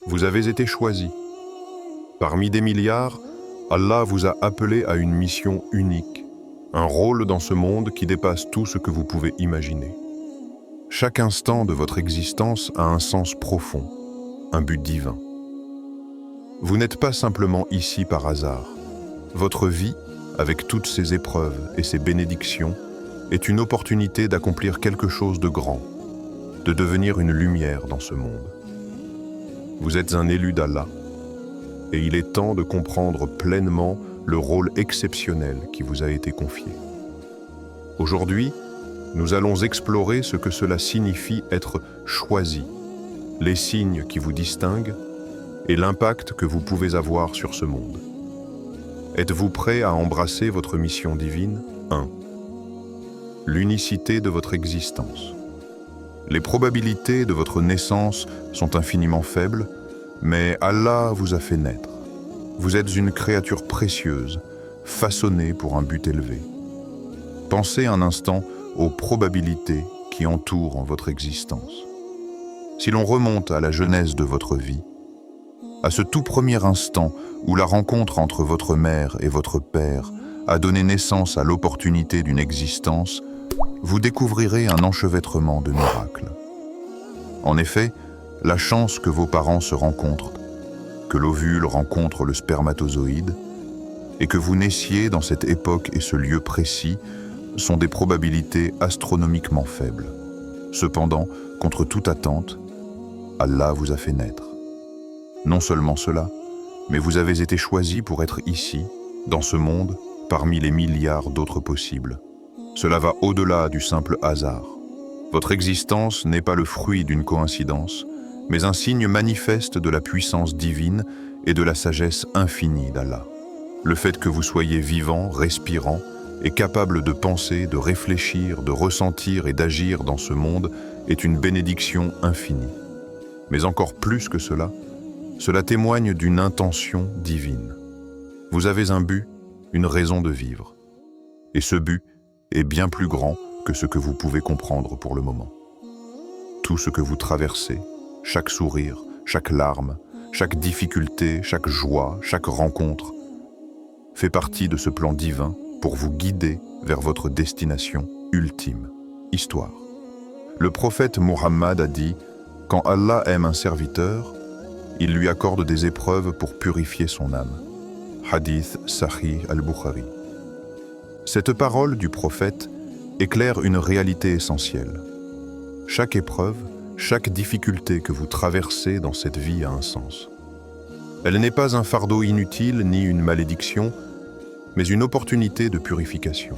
Vous avez été choisi. Parmi des milliards, Allah vous a appelé à une mission unique, un rôle dans ce monde qui dépasse tout ce que vous pouvez imaginer. Chaque instant de votre existence a un sens profond, un but divin. Vous n'êtes pas simplement ici par hasard. Votre vie, avec toutes ses épreuves et ses bénédictions, est une opportunité d'accomplir quelque chose de grand, de devenir une lumière dans ce monde. Vous êtes un élu d'Allah, et il est temps de comprendre pleinement le rôle exceptionnel qui vous a été confié. Aujourd'hui, nous allons explorer ce que cela signifie être choisi, les signes qui vous distinguent et l'impact que vous pouvez avoir sur ce monde. Êtes-vous prêt à embrasser votre mission divine? 1. L'unicité de votre existence. Les probabilités de votre naissance sont infiniment faibles, mais Allah vous a fait naître. Vous êtes une créature précieuse, façonnée pour un but élevé. Pensez un instant aux probabilités qui entourent votre existence. Si l'on remonte à la genèse de votre vie, à ce tout premier instant où la rencontre entre votre mère et votre père a donné naissance à l'opportunité d'une existence, vous découvrirez un enchevêtrement de miracles. En effet, la chance que vos parents se rencontrent, que l'ovule rencontre le spermatozoïde, et que vous naissiez dans cette époque et ce lieu précis, sont des probabilités astronomiquement faibles. Cependant, contre toute attente, Allah vous a fait naître. Non seulement cela, mais vous avez été choisi pour être ici, dans ce monde, parmi les milliards d'autres possibles. Cela va au-delà du simple hasard. Votre existence n'est pas le fruit d'une coïncidence, mais un signe manifeste de la puissance divine et de la sagesse infinie d'Allah. Le fait que vous soyez vivant, respirant, et capable de penser, de réfléchir, de ressentir et d'agir dans ce monde est une bénédiction infinie. Mais encore plus que cela témoigne d'une intention divine. Vous avez un but, une raison de vivre. Et ce but est bien plus grand que ce que vous pouvez comprendre pour le moment. Tout ce que vous traversez, chaque sourire, chaque larme, chaque difficulté, chaque joie, chaque rencontre, fait partie de ce plan divin pour vous guider vers votre destination ultime, histoire. Le prophète Muhammad a dit « Quand Allah aime un serviteur, il lui accorde des épreuves pour purifier son âme. » Hadith Sahih al-Bukhari. Cette parole du prophète éclaire une réalité essentielle. Chaque épreuve, chaque difficulté que vous traversez dans cette vie a un sens. Elle n'est pas un fardeau inutile ni une malédiction, mais une opportunité de purification.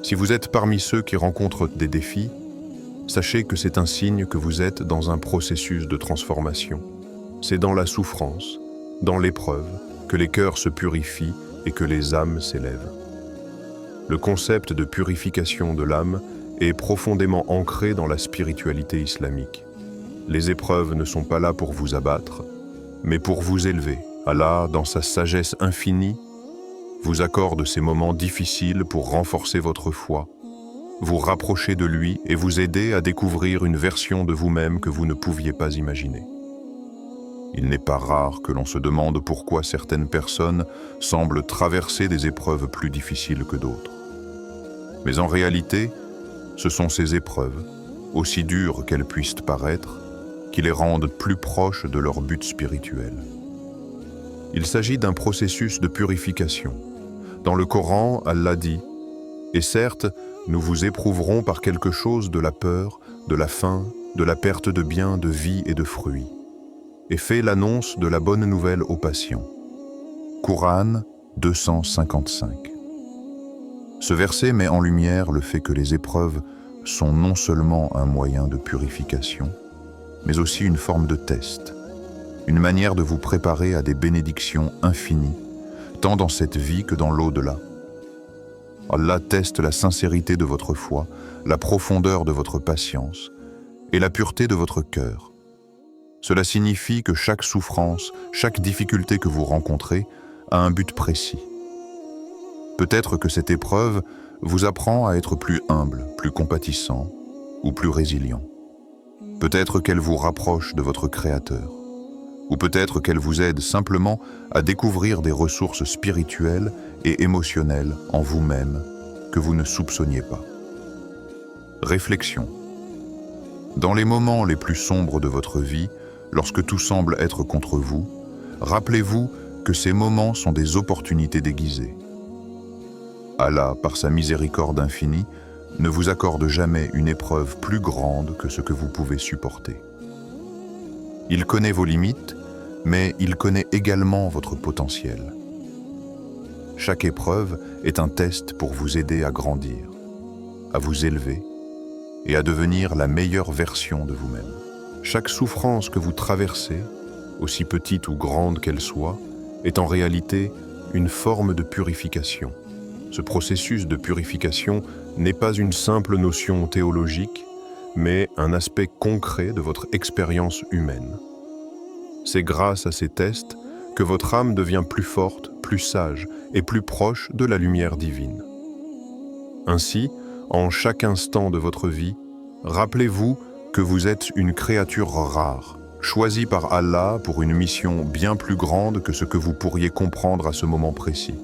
Si vous êtes parmi ceux qui rencontrent des défis, sachez que c'est un signe que vous êtes dans un processus de transformation. C'est dans la souffrance, dans l'épreuve, que les cœurs se purifient et que les âmes s'élèvent. Le concept de purification de l'âme est profondément ancré dans la spiritualité islamique. Les épreuves ne sont pas là pour vous abattre, mais pour vous élever. Allah, dans sa sagesse infinie, vous accorde ces moments difficiles pour renforcer votre foi, vous rapprocher de lui et vous aider à découvrir une version de vous-même que vous ne pouviez pas imaginer. Il n'est pas rare que l'on se demande pourquoi certaines personnes semblent traverser des épreuves plus difficiles que d'autres. Mais en réalité, ce sont ces épreuves, aussi dures qu'elles puissent paraître, qui les rendent plus proches de leur but spirituel. Il s'agit d'un processus de purification. Dans le Coran, Allah dit « Et certes, nous vous éprouverons par quelque chose de la peur, de la faim, de la perte de biens, de vie et de fruits. Et fait l'annonce de la bonne nouvelle aux patients. » Quran 255. Ce verset met en lumière le fait que les épreuves sont non seulement un moyen de purification, mais aussi une forme de test, une manière de vous préparer à des bénédictions infinies, tant dans cette vie que dans l'au-delà. Allah teste la sincérité de votre foi, la profondeur de votre patience et la pureté de votre cœur. Cela signifie que chaque souffrance, chaque difficulté que vous rencontrez a un but précis. Peut-être que cette épreuve vous apprend à être plus humble, plus compatissant ou plus résilient. Peut-être qu'elle vous rapproche de votre Créateur. Ou peut-être qu'elle vous aide simplement à découvrir des ressources spirituelles et émotionnelles en vous-même que vous ne soupçonniez pas. Réflexion. Dans les moments les plus sombres de votre vie, lorsque tout semble être contre vous, rappelez-vous que ces moments sont des opportunités déguisées. Allah, par sa miséricorde infinie, ne vous accorde jamais une épreuve plus grande que ce que vous pouvez supporter. Il connaît vos limites, mais il connaît également votre potentiel. Chaque épreuve est un test pour vous aider à grandir, à vous élever et à devenir la meilleure version de vous-même. Chaque souffrance que vous traversez, aussi petite ou grande qu'elle soit, est en réalité une forme de purification. Ce processus de purification n'est pas une simple notion théologique, mais un aspect concret de votre expérience humaine. C'est grâce à ces tests que votre âme devient plus forte, plus sage et plus proche de la lumière divine. Ainsi, en chaque instant de votre vie, rappelez-vous que vous êtes une créature rare, choisie par Allah pour une mission bien plus grande que ce que vous pourriez comprendre à ce moment précis.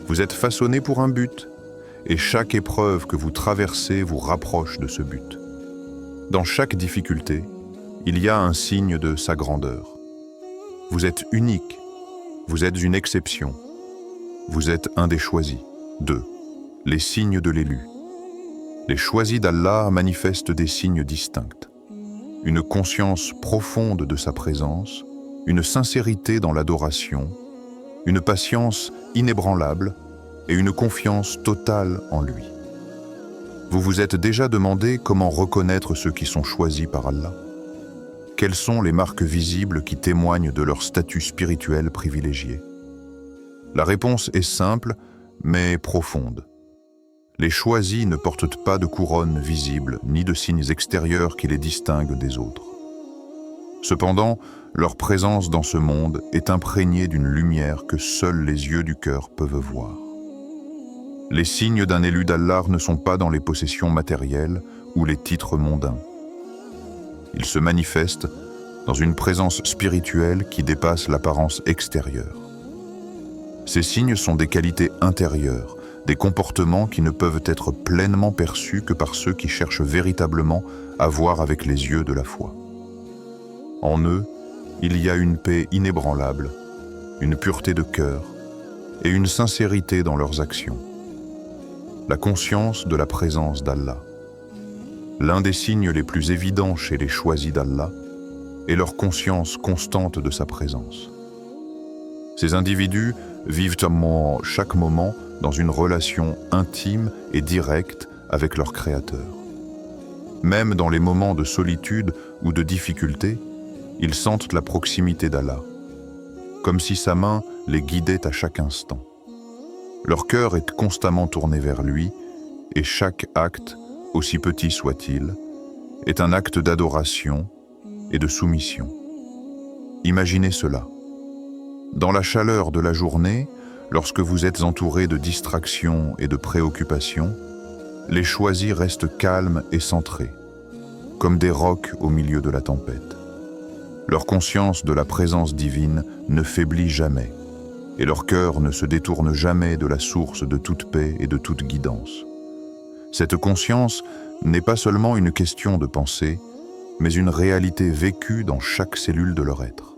Vous êtes façonné pour un but, et chaque épreuve que vous traversez vous rapproche de ce but. Dans chaque difficulté, il y a un signe de sa grandeur. Vous êtes unique, vous êtes une exception, vous êtes un des choisis. 2. Les signes de l'élu. Les choisis d'Allah manifestent des signes distincts. Une conscience profonde de sa présence, une sincérité dans l'adoration, une patience inébranlable et une confiance totale en lui. Vous vous êtes déjà demandé comment reconnaître ceux qui sont choisis par Allah? Quelles sont les marques visibles qui témoignent de leur statut spirituel privilégié? La réponse est simple, mais profonde. Les choisis ne portent pas de couronne visible, ni de signes extérieurs qui les distinguent des autres. Cependant, leur présence dans ce monde est imprégnée d'une lumière que seuls les yeux du cœur peuvent voir. Les signes d'un élu d'Allah ne sont pas dans les possessions matérielles ou les titres mondains. Ils se manifestent dans une présence spirituelle qui dépasse l'apparence extérieure. Ces signes sont des qualités intérieures, des comportements qui ne peuvent être pleinement perçus que par ceux qui cherchent véritablement à voir avec les yeux de la foi. En eux, il y a une paix inébranlable, une pureté de cœur et une sincérité dans leurs actions. La conscience de la présence d'Allah. L'un des signes les plus évidents chez les choisis d'Allah est leur conscience constante de sa présence. Ces individus vivent à chaque moment dans une relation intime et directe avec leur Créateur. Même dans les moments de solitude ou de difficulté, ils sentent la proximité d'Allah, comme si sa main les guidait à chaque instant. Leur cœur est constamment tourné vers lui, et chaque acte, aussi petit soit-il, est un acte d'adoration et de soumission. Imaginez cela. Dans la chaleur de la journée, lorsque vous êtes entouré de distractions et de préoccupations, les choisis restent calmes et centrés, comme des rocs au milieu de la tempête. Leur conscience de la présence divine ne faiblit jamais, et leur cœur ne se détourne jamais de la source de toute paix et de toute guidance. Cette conscience n'est pas seulement une question de pensée, mais une réalité vécue dans chaque cellule de leur être.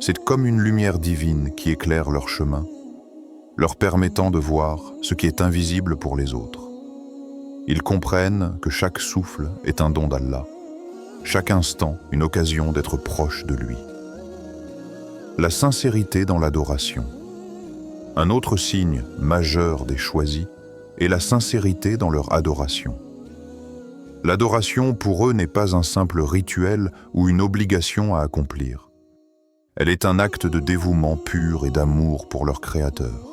C'est comme une lumière divine qui éclaire leur chemin, leur permettant de voir ce qui est invisible pour les autres. Ils comprennent que chaque souffle est un don d'Allah, chaque instant une occasion d'être proche de lui. La sincérité dans l'adoration. Un autre signe majeur des choisis est la sincérité dans leur adoration. L'adoration pour eux n'est pas un simple rituel ou une obligation à accomplir. Elle est un acte de dévouement pur et d'amour pour leur Créateur.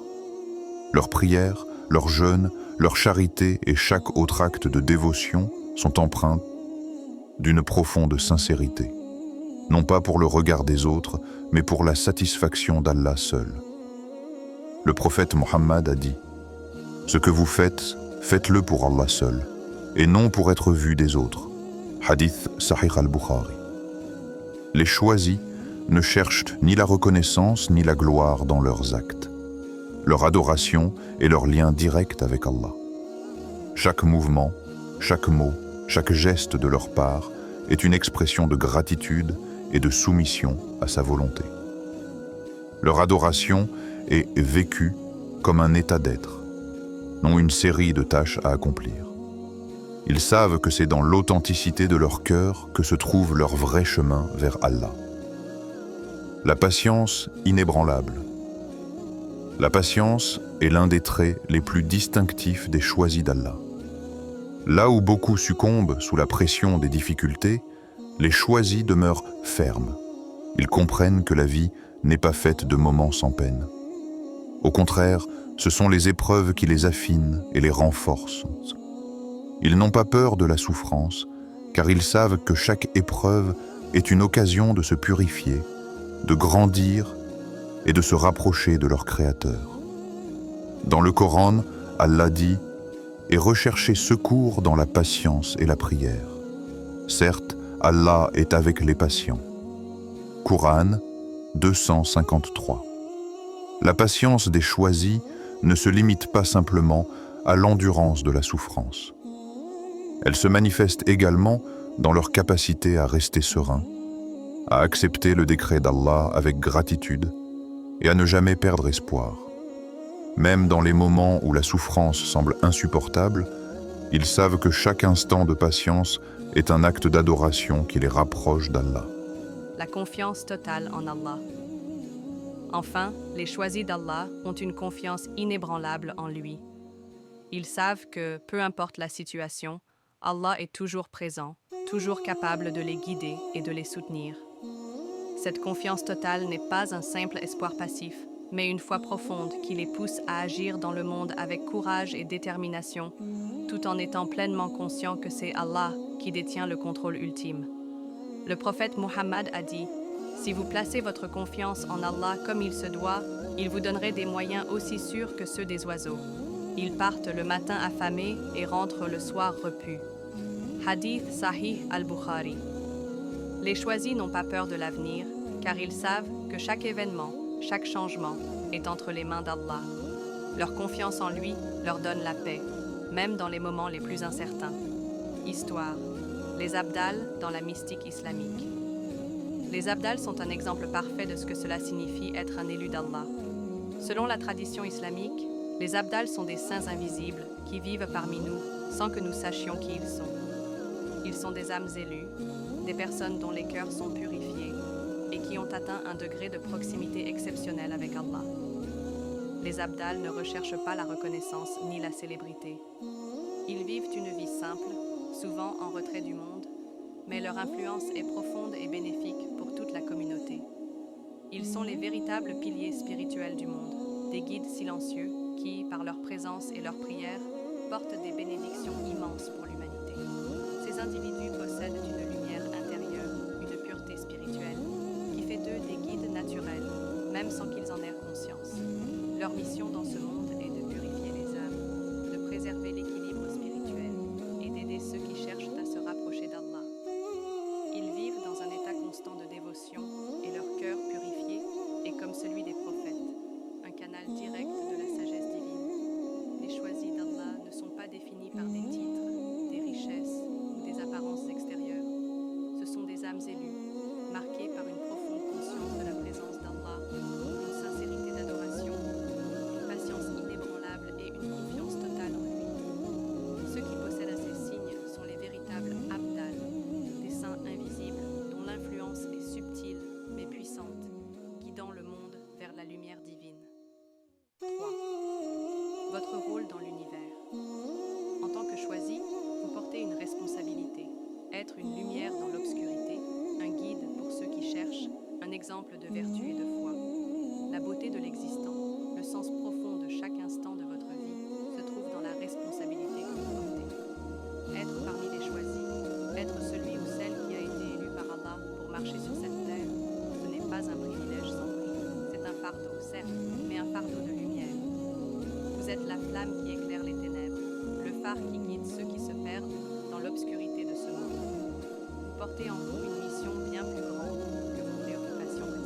Leurs prières, leurs jeûnes, leur charité et chaque autre acte de dévotion sont empreintes d'une profonde sincérité, non pas pour le regard des autres, mais pour la satisfaction d'Allah seul. Le prophète Mohammed a dit « Ce que vous faites, faites-le pour Allah seul, et non pour être vu des autres. » Hadith Sahih al-Bukhari. Les choisis ne cherchent ni la reconnaissance ni la gloire dans leurs actes. Leur adoration est leur lien direct avec Allah. Chaque mouvement, chaque mot, chaque geste de leur part est une expression de gratitude et de soumission à sa volonté. Leur adoration est vécue comme un état d'être, non une série de tâches à accomplir. Ils savent que c'est dans l'authenticité de leur cœur que se trouve leur vrai chemin vers Allah. La patience inébranlable. La patience est l'un des traits les plus distinctifs des choisis d'Allah. Là où beaucoup succombent sous la pression des difficultés, les choisis demeurent fermes. Ils comprennent que la vie n'est pas faite de moments sans peine. Au contraire, ce sont les épreuves qui les affinent et les renforcent. Ils n'ont pas peur de la souffrance, car ils savent que chaque épreuve est une occasion de se purifier, de grandir et de se rapprocher de leur Créateur. Dans le Coran, Allah dit « Et recherchez secours dans la patience et la prière. Certes, Allah est avec les patients. » Coran 253. La patience des choisis ne se limite pas simplement à l'endurance de la souffrance. Elle se manifeste également dans leur capacité à rester serein, à accepter le décret d'Allah avec gratitude et à ne jamais perdre espoir. Même dans les moments où la souffrance semble insupportable, ils savent que chaque instant de patience est un acte d'adoration qui les rapproche d'Allah. La confiance totale en Allah. Enfin, les choisis d'Allah ont une confiance inébranlable en lui. Ils savent que, peu importe la situation, Allah est toujours présent, toujours capable de les guider et de les soutenir. Cette confiance totale n'est pas un simple espoir passif, mais une foi profonde qui les pousse à agir dans le monde avec courage et détermination, tout en étant pleinement conscients que c'est Allah qui détient le contrôle ultime. Le prophète Muhammad a dit « Si vous placez votre confiance en Allah comme il se doit, il vous donnerait des moyens aussi sûrs que ceux des oiseaux. Ils partent le matin affamés et rentrent le soir repus. » Hadith Sahih al-Bukhari. Les choisis n'ont pas peur de l'avenir, car ils savent que chaque événement, chaque changement est entre les mains d'Allah. Leur confiance en lui leur donne la paix, même dans les moments les plus incertains. Histoire. Les abdals dans la mystique islamique. Les abdals sont un exemple parfait de ce que cela signifie être un élu d'Allah. Selon la tradition islamique, les abdals sont des saints invisibles qui vivent parmi nous sans que nous sachions qui ils sont. Ils sont des âmes élues, des personnes dont les cœurs sont purifiés et qui ont atteint un degré de proximité exceptionnel avec Allah. Les abdals ne recherchent pas la reconnaissance ni la célébrité. Ils vivent une vie simple, souvent en retrait du monde, mais leur influence est profonde et bénéfique pour toute la communauté. Ils sont les véritables piliers spirituels du monde, des guides silencieux qui, par leur présence et leurs prières, portent des bénédictions immenses pour l'humanité. Ces individus possèdent une lumière intérieure, une pureté spirituelle, qui fait d'eux des guides naturels, même sans qu'ils en aient conscience. Leur mission dans ce monde est de purifier les âmes, de préserver l'équilibre spirituel et d'aider ceux qui cherchent à se rapprocher d'Allah. Ils vivent dans un état constant de dévotion et leur cœur purifié est comme celui des prophètes, un canal direct de la sagesse divine. Les choisis d'Allah ne sont pas définis par des titres, des richesses ou des apparences extérieures. Ce sont des âmes élues, marquées par une profonde conscience de la présence d'Allah, une sincérité d'adoration, une patience inébranlable et une confiance totale en lui. Ceux qui possèdent ces signes sont les véritables abdals, des saints invisibles dont l'influence est subtile mais puissante, guidant le monde vers la lumière divine. 3. Votre rôle dans l'univers. En tant que choisi, vous portez une responsabilité, être une lumière dans l'obscurité, un guide pour ceux qui cherchent, un exemple de vertu et de foi. La beauté de l'existant, le sens profond de chaque instant de votre vie se trouve dans la responsabilité que vous portez. Être parmi les choisis, être celui ou celle qui a été élu par Allah pour marcher sur cette terre, ce n'est pas un privilège sans prix. C'est un fardeau, certes, mais un fardeau de lumière. Vous êtes la flamme qui éclaire les ténèbres, le phare qui guide ceux qui se perdent dans l'obscurité de ce monde. Vous portez en vous une mission bien plus grande que vos préoccupations quotidiennes.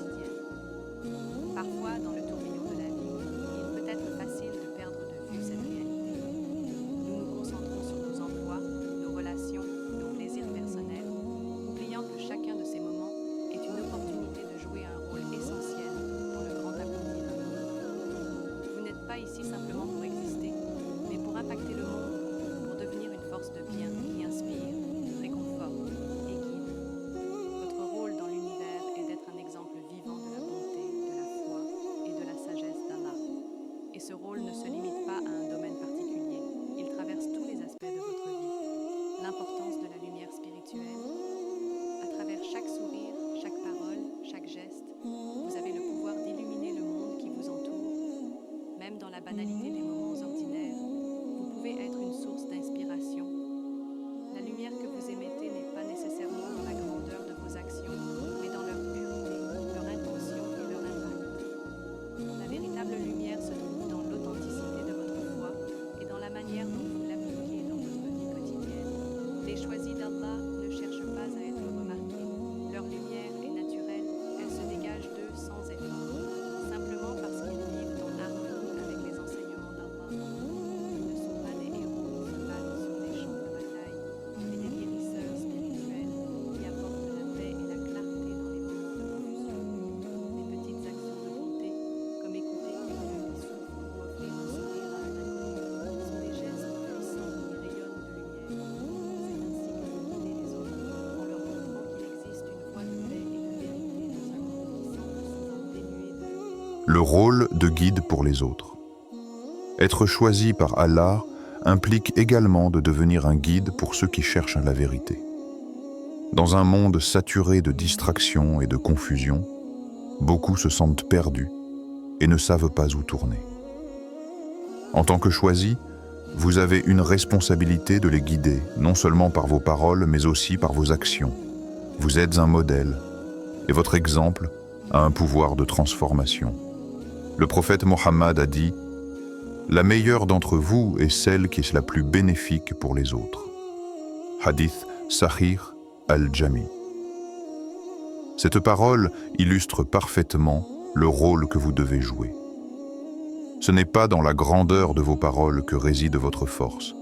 ce rôle ne se limite pas à un domaine particulier. Il traverse tous les aspects de votre vie. L'importance de la lumière spirituelle. À travers chaque sourire, chaque parole, chaque geste, vous avez le pouvoir d'illuminer le monde qui vous entoure. Même dans la banalité des moments ordinaires, vous pouvez être une source d'inspiration. La lumière que vous émettez n'est pas nécessairement dans la grandeur de vos actions, mais dans leur pureté, leur intention et leur impact. La véritable lumière se trouve dans l'authenticité de votre foi et dans la manière dont vous l'appliquez dans votre vie quotidienne. Les choisis d'Allah ne cherchent pas à être remarqués. Leur lumière est naturelle, elle se dégage d'eux sans effort, simplement parce qu'ils vivent en harmonie avec les enseignements d'Allah. Ils ne sont pas des héros qui se battent sur des champs de bataille, mais des guérisseurs spirituels qui apportent la paix et la clarté dans les moments de confusion. Des petites actions de bonté, comme écouter quelqu'un qui souffre ou offrir un sourire à un inconnu, sont des gestes puissants qui rayonnent de lumière. C'est ainsi que vous guidez les autres, en leur montrant qu'il existe une voie de paix et de vérité dans un monde qui semble souvent dénué de... Le rôle de guide pour les autres. Être choisi par Allah implique également de devenir un guide pour ceux qui cherchent la vérité. Dans un monde saturé de distractions et de confusion, beaucoup se sentent perdus et ne savent pas où tourner. En tant que choisi, vous avez une responsabilité de les guider, non seulement par vos paroles, mais aussi par vos actions. Vous êtes un modèle, et votre exemple a un pouvoir de transformation. Le prophète Mohammed a dit « La meilleure d'entre vous est celle qui est la plus bénéfique pour les autres. » Hadith Sahih al-Jami. Cette parole illustre parfaitement le rôle que vous devez jouer. Ce n'est pas dans la grandeur de vos paroles que réside votre force,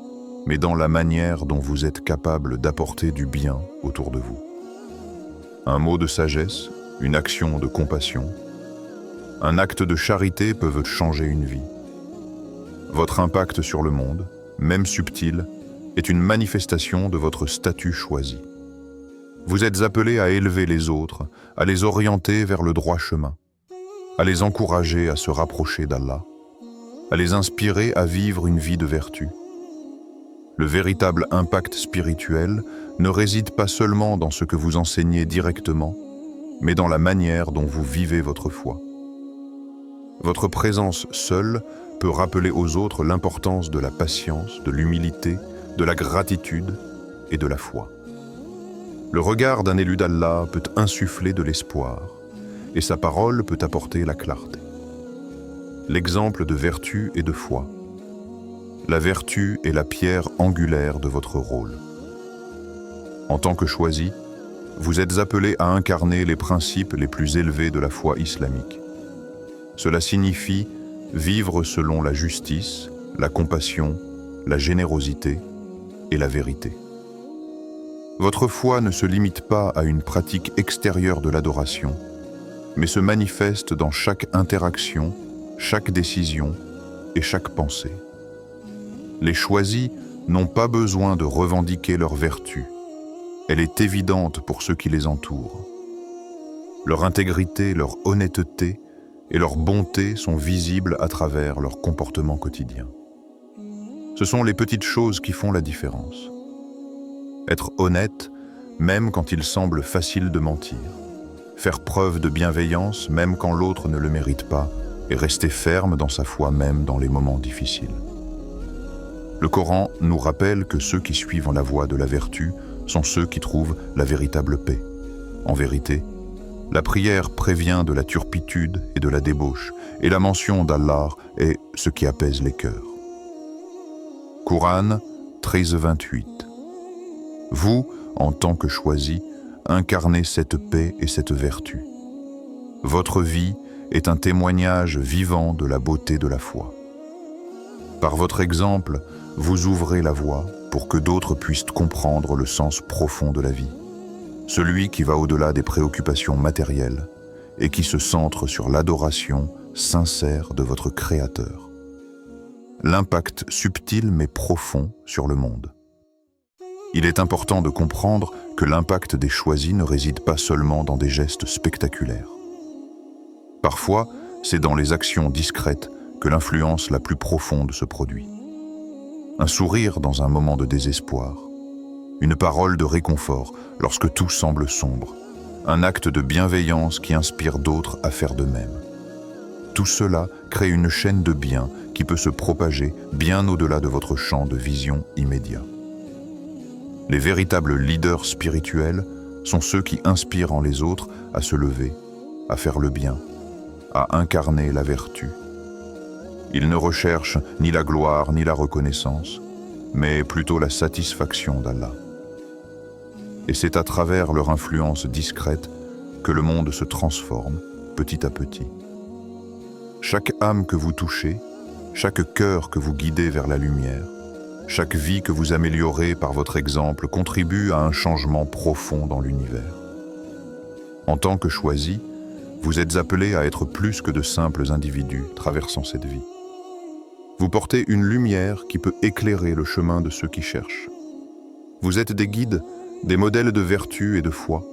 mais dans la manière dont vous êtes capable d'apporter du bien autour de vous. Un mot de sagesse, une action de compassion, un acte de charité peuvent changer une vie. Votre impact sur le monde, même subtil, est une manifestation de votre statut choisi. Vous êtes appelés à élever les autres, à les orienter vers le droit chemin, à les encourager à se rapprocher d'Allah, à les inspirer à vivre une vie de vertu. Le véritable impact spirituel ne réside pas seulement dans ce que vous enseignez directement, mais dans la manière dont vous vivez votre foi. Votre présence seule peut rappeler aux autres l'importance de la patience, de l'humilité, de la gratitude et de la foi. Le regard d'un élu d'Allah peut insuffler de l'espoir, et sa parole peut apporter la clarté. L'exemple de vertu et de foi. La vertu est la pierre angulaire de votre rôle. En tant que choisi, vous êtes appelés à incarner les principes les plus élevés de la foi islamique. Cela signifie vivre selon la justice, la compassion, la générosité et la vérité. Votre foi ne se limite pas à une pratique extérieure de l'adoration, mais se manifeste dans chaque interaction, chaque décision et chaque pensée. Les choisis n'ont pas besoin de revendiquer leur vertu. Elle est évidente pour ceux qui les entourent. Leur intégrité, leur honnêteté et leur bonté sont visibles à travers leur comportement quotidien. Ce sont les petites choses qui font la différence. Être honnête, même quand il semble facile de mentir. Faire preuve de bienveillance, même quand l'autre ne le mérite pas, et rester ferme dans sa foi même dans les moments difficiles. Le Coran nous rappelle que ceux qui suivent la voie de la vertu sont ceux qui trouvent la véritable paix. En vérité, la prière prévient de la turpitude et de la débauche, et la mention d'Allah est ce qui apaise les cœurs. Coran 13:28. Vous, en tant que choisis, incarnez cette paix et cette vertu. Votre vie est un témoignage vivant de la beauté de la foi. Par votre exemple, vous ouvrez la voie pour que d'autres puissent comprendre le sens profond de la vie, celui qui va au-delà des préoccupations matérielles et qui se centre sur l'adoration sincère de votre Créateur. L'impact subtil mais profond sur le monde. Il est important de comprendre que l'impact des choisis ne réside pas seulement dans des gestes spectaculaires. Parfois, c'est dans les actions discrètes que l'influence la plus profonde se produit. Un sourire dans un moment de désespoir, une parole de réconfort lorsque tout semble sombre, un acte de bienveillance qui inspire d'autres à faire de même. Tout cela crée une chaîne de bien qui peut se propager bien au-delà de votre champ de vision immédiat. Les véritables leaders spirituels sont ceux qui inspirent en les autres à se lever, à faire le bien, à incarner la vertu. Ils ne recherchent ni la gloire ni la reconnaissance, mais plutôt la satisfaction d'Allah. Et c'est à travers leur influence discrète que le monde se transforme petit à petit. Chaque âme que vous touchez, chaque cœur que vous guidez vers la lumière, chaque vie que vous améliorez par votre exemple contribue à un changement profond dans l'univers. En tant que choisis, vous êtes appelés à être plus que de simples individus traversant cette vie. Vous portez une lumière qui peut éclairer le chemin de ceux qui cherchent. Vous êtes des guides, des modèles de vertu et de foi,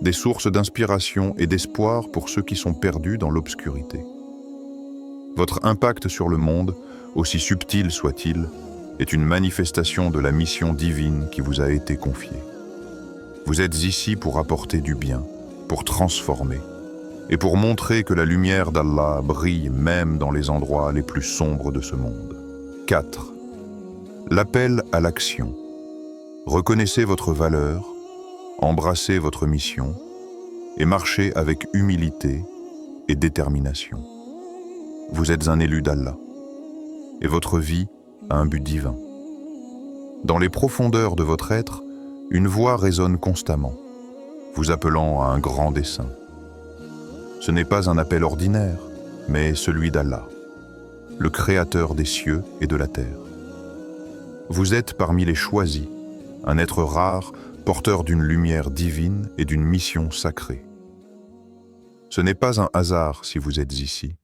des sources d'inspiration et d'espoir pour ceux qui sont perdus dans l'obscurité. Votre impact sur le monde, aussi subtil soit-il, est une manifestation de la mission divine qui vous a été confiée. Vous êtes ici pour apporter du bien, pour transformer, et pour montrer que la lumière d'Allah brille même dans les endroits les plus sombres de ce monde. 4. L'appel à l'action. Reconnaissez votre valeur, embrassez votre mission et marchez avec humilité et détermination. Vous êtes un élu d'Allah et votre vie a un but divin. Dans les profondeurs de votre être, une voix résonne constamment, vous appelant à un grand dessein. Ce n'est pas un appel ordinaire, mais celui d'Allah, le Créateur des cieux et de la terre. Vous êtes parmi les choisis, un être rare, porteur d'une lumière divine et d'une mission sacrée. Ce n'est pas un hasard si vous êtes ici.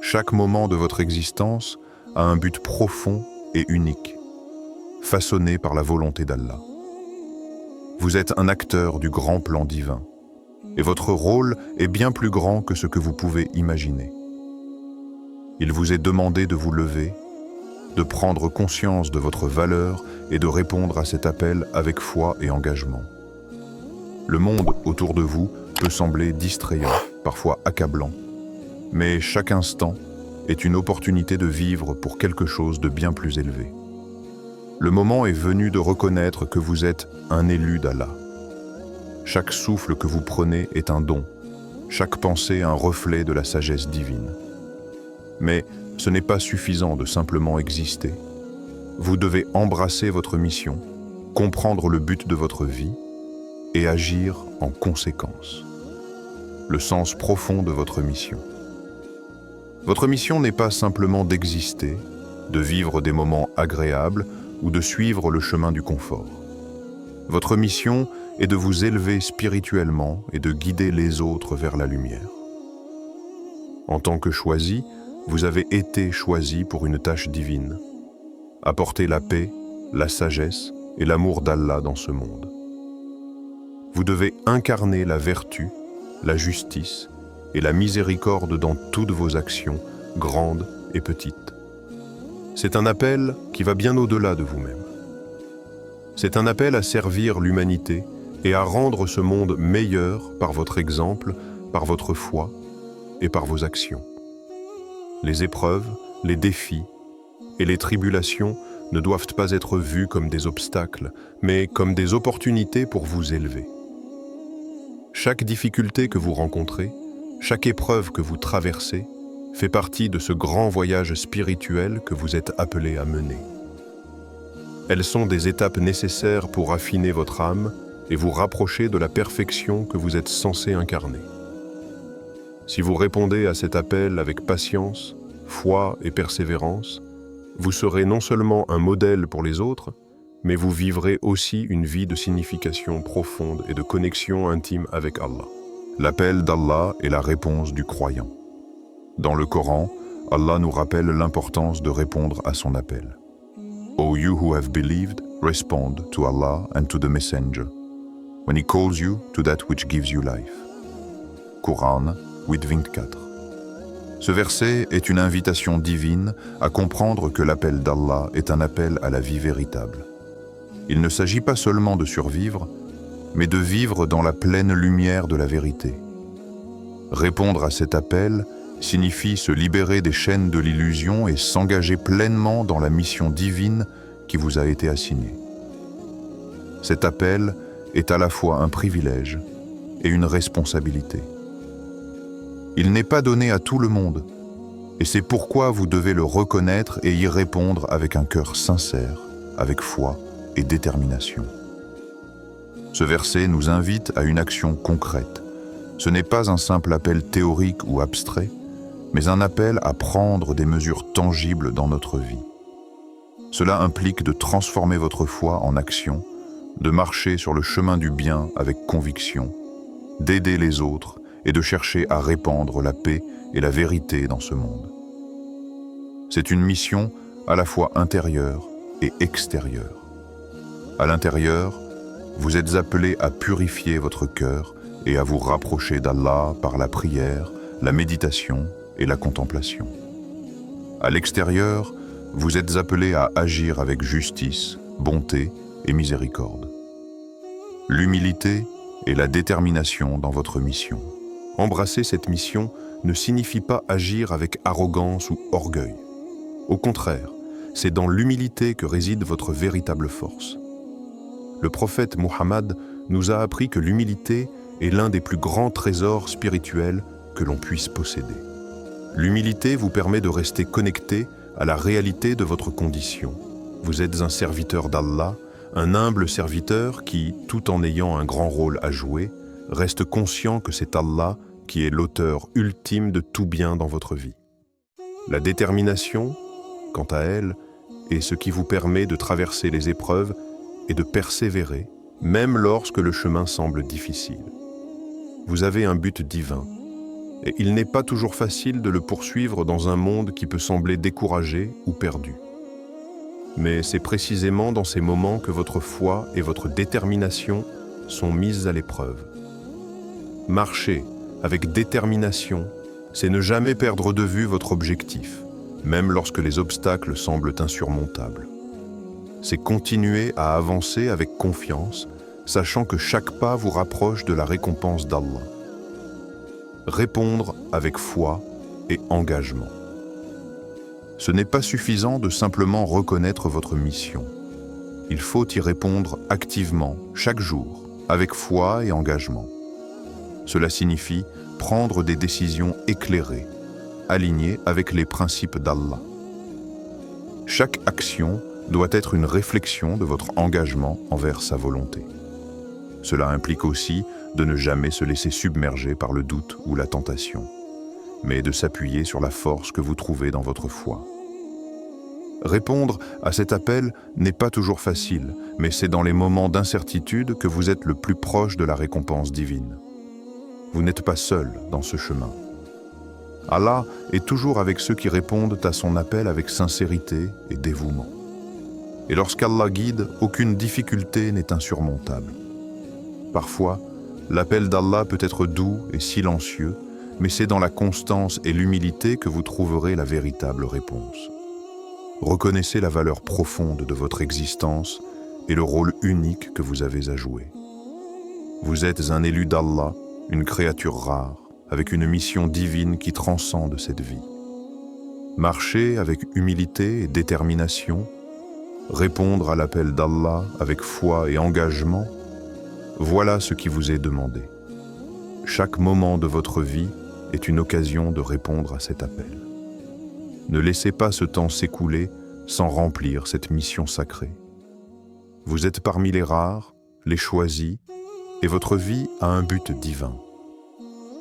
Chaque moment de votre existence a un but profond et unique, façonné par la volonté d'Allah. Vous êtes un acteur du grand plan divin, et votre rôle est bien plus grand que ce que vous pouvez imaginer. Il vous est demandé de vous lever, de prendre conscience de votre valeur et de répondre à cet appel avec foi et engagement. Le monde autour de vous peut sembler distrayant, parfois accablant, mais chaque instant est une opportunité de vivre pour quelque chose de bien plus élevé. Le moment est venu de reconnaître que vous êtes un élu d'Allah. Chaque souffle que vous prenez est un don, chaque pensée un reflet de la sagesse divine. Mais ce n'est pas suffisant de simplement exister. Vous devez embrasser votre mission, comprendre le but de votre vie et agir en conséquence. Le sens profond de votre mission. Votre mission n'est pas simplement d'exister, de vivre des moments agréables ou de suivre le chemin du confort. Votre mission est de vous élever spirituellement et de guider les autres vers la lumière. En tant que choisi, vous avez été choisi pour une tâche divine, apporter la paix, la sagesse et l'amour d'Allah dans ce monde. Vous devez incarner la vertu, la justice et la miséricorde dans toutes vos actions, grandes et petites. C'est un appel qui va bien au-delà de vous-même. C'est un appel à servir l'humanité et à rendre ce monde meilleur par votre exemple, par votre foi et par vos actions. Les épreuves, les défis et les tribulations ne doivent pas être vus comme des obstacles, mais comme des opportunités pour vous élever. Chaque difficulté que vous rencontrez, chaque épreuve que vous traversez, fait partie de ce grand voyage spirituel que vous êtes appelés à mener. Elles sont des étapes nécessaires pour affiner votre âme et vous rapprocher de la perfection que vous êtes censé incarner. Si vous répondez à cet appel avec patience, foi et persévérance, vous serez non seulement un modèle pour les autres, mais vous vivrez aussi une vie de signification profonde et de connexion intime avec Allah. L'appel d'Allah est la réponse du croyant. Dans le Coran, Allah nous rappelle l'importance de répondre à son appel. O you who have believed, respond to Allah and to the Messenger, when he calls you to that which gives you life. Quran 8:24. Ce verset est une invitation divine à comprendre que l'appel d'Allah est un appel à la vie véritable. Il ne s'agit pas seulement de survivre, mais de vivre dans la pleine lumière de la vérité. Répondre à cet appel signifie se libérer des chaînes de l'illusion et s'engager pleinement dans la mission divine qui vous a été assignée. Cet appel est à la fois un privilège et une responsabilité. Il n'est pas donné à tout le monde, et c'est pourquoi vous devez le reconnaître et y répondre avec un cœur sincère, avec foi et détermination. Ce verset nous invite à une action concrète. Ce n'est pas un simple appel théorique ou abstrait, mais un appel à prendre des mesures tangibles dans notre vie. Cela implique de transformer votre foi en action, de marcher sur le chemin du bien avec conviction, d'aider les autres et de chercher à répandre la paix et la vérité dans ce monde. C'est une mission à la fois intérieure et extérieure. À l'intérieur, vous êtes appelés à purifier votre cœur et à vous rapprocher d'Allah par la prière, la méditation et la contemplation. À l'extérieur, vous êtes appelés à agir avec justice, bonté et miséricorde. L'humilité et la détermination dans votre mission. Embrasser cette mission ne signifie pas agir avec arrogance ou orgueil. Au contraire, c'est dans l'humilité que réside votre véritable force. Le prophète Muhammad nous a appris que l'humilité est l'un des plus grands trésors spirituels que l'on puisse posséder. L'humilité vous permet de rester connecté à la réalité de votre condition. Vous êtes un serviteur d'Allah, un humble serviteur qui, tout en ayant un grand rôle à jouer, reste conscient que c'est Allah qui est l'auteur ultime de tout bien dans votre vie. La détermination, quant à elle, est ce qui vous permet de traverser les épreuves et de persévérer, même lorsque le chemin semble difficile. Vous avez un but divin, et il n'est pas toujours facile de le poursuivre dans un monde qui peut sembler découragé ou perdu. Mais c'est précisément dans ces moments que votre foi et votre détermination sont mises à l'épreuve. Marcher avec détermination, c'est ne jamais perdre de vue votre objectif, même lorsque les obstacles semblent insurmontables. C'est continuer à avancer avec confiance, sachant que chaque pas vous rapproche de la récompense d'Allah. Répondre avec foi et engagement. Ce n'est pas suffisant de simplement reconnaître votre mission. Il faut y répondre activement, chaque jour, avec foi et engagement. Cela signifie prendre des décisions éclairées, alignées avec les principes d'Allah. Chaque action doit être une réflexion de votre engagement envers sa volonté. Cela implique aussi de ne jamais se laisser submerger par le doute ou la tentation, mais de s'appuyer sur la force que vous trouvez dans votre foi. Répondre à cet appel n'est pas toujours facile, mais c'est dans les moments d'incertitude que vous êtes le plus proche de la récompense divine. Vous n'êtes pas seul dans ce chemin. Allah est toujours avec ceux qui répondent à son appel avec sincérité et dévouement. Et lorsqu'Allah guide, aucune difficulté n'est insurmontable. Parfois, l'appel d'Allah peut être doux et silencieux, mais c'est dans la constance et l'humilité que vous trouverez la véritable réponse. Reconnaissez la valeur profonde de votre existence et le rôle unique que vous avez à jouer. Vous êtes un élu d'Allah, une créature rare, avec une mission divine qui transcende cette vie. Marchez avec humilité et détermination, répondre à l'appel d'Allah avec foi et engagement, voilà ce qui vous est demandé. Chaque moment de votre vie est une occasion de répondre à cet appel. Ne laissez pas ce temps s'écouler sans remplir cette mission sacrée. Vous êtes parmi les rares, les choisis, et votre vie a un but divin.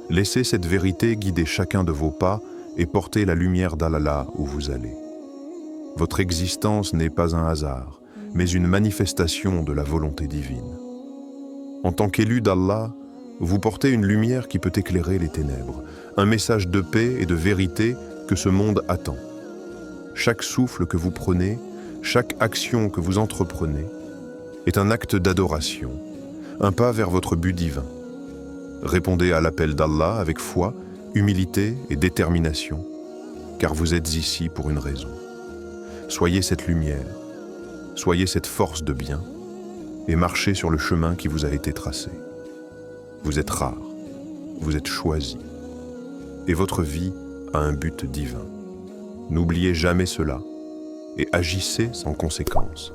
Laissez cette vérité guider chacun de vos pas et porter la lumière d'Allah où vous allez. Votre existence n'est pas un hasard, mais une manifestation de la volonté divine. En tant qu'élu d'Allah, vous portez une lumière qui peut éclairer les ténèbres, un message de paix et de vérité que ce monde attend. Chaque souffle que vous prenez, chaque action que vous entreprenez, est un acte d'adoration, un pas vers votre but divin. Répondez à l'appel d'Allah avec foi, humilité et détermination, car vous êtes ici pour une raison. Soyez cette lumière, soyez cette force de bien, et marchez sur le chemin qui vous a été tracé. Vous êtes rare, vous êtes choisi, et votre vie a un but divin. N'oubliez jamais cela, et agissez sans conséquence.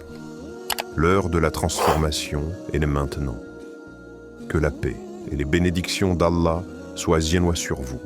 L'heure de la transformation est maintenant. Que la paix et les bénédictions d'Allah soient sur vous.